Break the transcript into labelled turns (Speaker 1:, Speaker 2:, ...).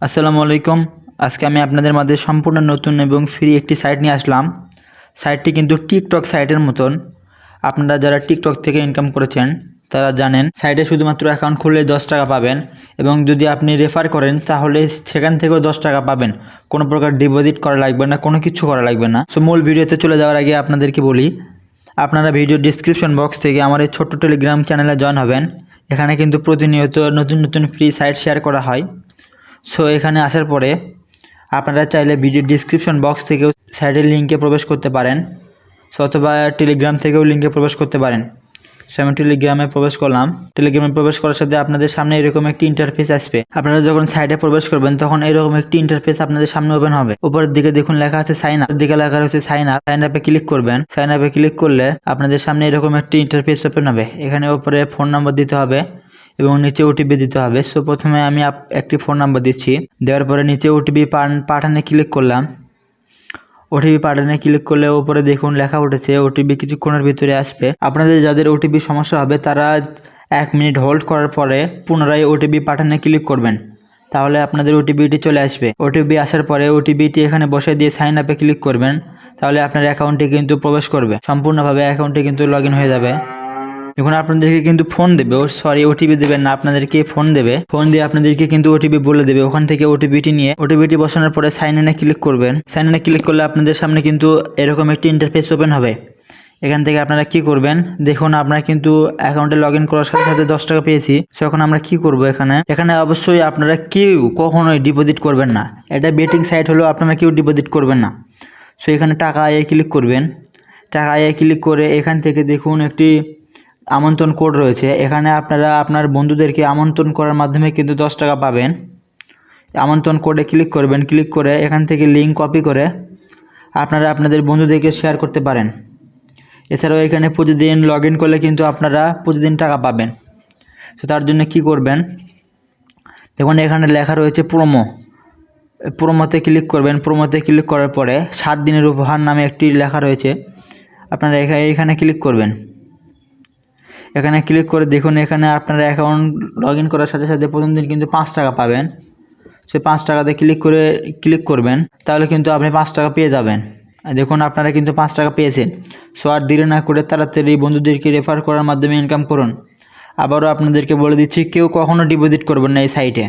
Speaker 1: আসসালামু আলাইকুম। আজকে আমি আপনাদের মাঝে সম্পূর্ণ নতুন এবং ফ্রি একটি সাইট নিয়ে আসলাম। সাইটটি কিন্তু টিকটক সাইটের মতন। আপনারা যারা টিকটক থেকে ইনকাম করেছেন তারা জানেন সাইটে শুধুমাত্র অ্যাকাউন্ট খুললে 10 টাকা পাবেন এবং যদি আপনি রেফার করেন তাহলে সেখান থেকেও 10 টাকা পাবেন। কোনো প্রকার ডিপোজিট করা লাগবে না, কোনো কিছু করা লাগবে না। সো মূল ভিডিওতে চলে যাওয়ার আগে আপনাদেরকে বলি, আপনারা ভিডিও ডিসক্রিপশন বক্স থেকে আমার এই ছোট্ট টেলিগ্রাম চ্যানেলে জয়েন হবেন। এখানে কিন্তু প্রতিনিয়ত নতুন নতুন ফ্রি সাইট শেয়ার করা হয়। সো এখানে আসার পরে আপনারা চাইলে ভিডিও ডিসক্রিপশন বক্স থেকেও সাইটের লিঙ্কে প্রবেশ করতে পারেন, সো অথবা টেলিগ্রাম থেকেও লিঙ্কে প্রবেশ করতে পারেন। সো আমি টেলিগ্রামে প্রবেশ করলাম। টেলিগ্রামে প্রবেশ করার সাথে আপনাদের সামনে এরকম একটি ইন্টারফেস আসবে। আপনারা যখন সাইটে প্রবেশ করবেন তখন এরকম একটি ইন্টারফেস আপনাদের সামনে ওপেন হবে। উপরের দিকে দেখুন লেখা আছে সাইন আপ, দিকে লেখা রয়েছে সাইন আপ। সাইন আপে ক্লিক করবেন। সাইন আপে ক্লিক করলে আপনাদের সামনে এরকম একটি ইন্টারফেস ওপেন হবে। এখানে উপরে ফোন নাম্বার দিতে হবে এবং নিচে ওটিপি দিতে হবে। সো প্রথমে আমি একটি ফোন নাম্বার দিচ্ছি, দেওয়ার পরে নিচে ওটিপি পাঠানে ক্লিক করলাম। ওটিপি পাঠানে ক্লিক করলে উপরে দেখুন লেখা উঠেছে ওটিপি কিছুক্ষণের ভিতরে আসবে। আপনাদের যাদের ওটিপি সমস্যা হবে তারা 1 মিনিট হোল্ড করার পরে পুনরায় ওটিপি পাঠানে ক্লিক করবেন, তাহলে আপনাদের ওটিপিটি চলে আসবে। ওটিপি আসার পরে ওটিপিটি এখানে বসে দিয়ে সাইন আপে ক্লিক করবেন, তাহলে আপনার অ্যাকাউন্টে কিন্তু প্রবেশ করবে। সম্পূর্ণভাবে অ্যাকাউন্টে কিন্তু লগ ইন হয়ে যাবে। এখন আপনাদেরকে কিন্তু ফোন দেবে, ওটিপি দেবেন না, আপনাদেরকে ফোন দেবে। ফোন দিয়ে আপনাদেরকে কিন্তু ওটিপি বলে দেবে। ওখান থেকে ওটিপিটি নিয়ে ওটিপিটি বসানোর পরে সাইন ইনে ক্লিক করবেন। সাইন ইনে ক্লিক করলে আপনাদের সামনে কিন্তু এরকম একটি ইন্টারফেস ওপেন হবে। এখান থেকে আপনারা কি করবেন, দেখুন আমরা কিন্তু অ্যাকাউন্টে লগ ইন করার সাথে সাথে 10 টাকা পেয়েছি। সো এখন আমরা কি করব, এখানে অবশ্যই আপনারা কেউ কখনোই ডিপোজিট করবেন না। এটা বেটিং সাইট হলেও আপনারা কেউ ডিপোজিট করবেন না। সো এখানে টাকা আয়ে ক্লিক করবেন। টাকা আয়ে ক্লিক করে এখান থেকে দেখুন একটি আমন্ত্রণ কোড রয়েছে। এখানে আপনারা আপনার বন্ধুদেরকে আমন্ত্রণ করার মাধ্যমে কিন্তু 10 টাকা পাবেন। আমন্ত্রণ কোডে ক্লিক করবেন। ক্লিক করে এখান থেকে লিঙ্ক কপি করে আপনারা আপনাদের বন্ধুদেরকে শেয়ার করতে পারেন। এছাড়াও এখানে প্রতিদিন লগ ইন করলে কিন্তু আপনারা প্রতিদিন টাকা পাবেন। তো তার জন্য কি করবেন, দেখুন এখানে লেখা রয়েছে প্রোমোতে ক্লিক করবেন। প্রোমোতে ক্লিক করার পরে 7 দিনের উপহার নামে একটি লেখা রয়েছে, আপনারা এখানে ক্লিক করবেন। এখানে ক্লিক করে দেখুন এখানে আপনারা অ্যাকাউন্ট লগ ইন করার সাথে সাথে প্রথম দিন কিন্তু 5 টাকা পাবেন। সেই 5 টাকাতে ক্লিক করবেন, তাহলে কিন্তু আপনি 5 টাকা পেয়ে যাবেন। দেখুন আপনারা কিন্তু 5 টাকা পেয়েছেন। সো আর দেরি না করে তাড়াতাড়ি বন্ধুদেরকে রেফার করার মাধ্যমে ইনকাম করুন। আবারও আপনাদেরকে বলে দিচ্ছি, কেউ কখনো ডিপোজিট করবেন না এই সাইটে।